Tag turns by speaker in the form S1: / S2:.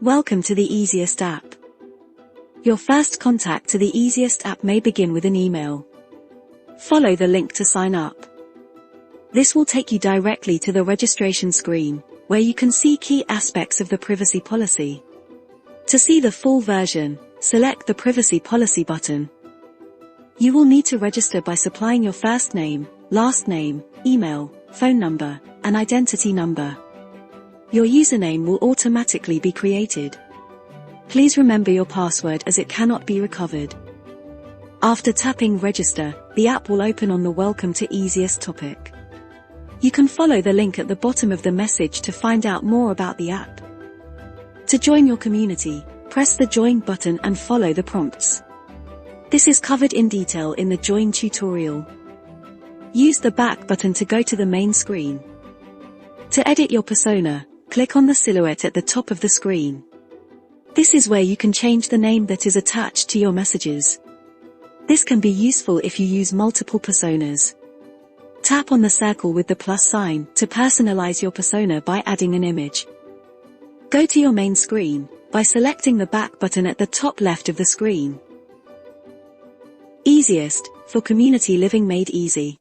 S1: Welcome to the EZist app. Your first contact to the EZist app may begin with an email. Follow the link to sign up. This will take you directly to the registration screen, where you can see key aspects of the privacy policy. To see the full version, select the Privacy Policy button. You will need to register by supplying your first name, last name, email, phone number, and identity number. Your username will automatically be created. Please remember your password as it cannot be recovered. After tapping Register, the app will open on the Welcome to EZist topic. You can follow the link at the bottom of the message to find out more about the app. To join your community, press the Join button and follow the prompts. This is covered in detail in the Join tutorial. Use the Back button to go to the main screen. To edit your persona, click on the silhouette at the top of the screen. This is where you can change the name that is attached to your messages. This can be useful if you use multiple personas. Tap on the circle with the plus sign to personalize your persona by adding an image. Go to your main screen by selecting the Back button at the top left of the screen. EZist, for community living made easy.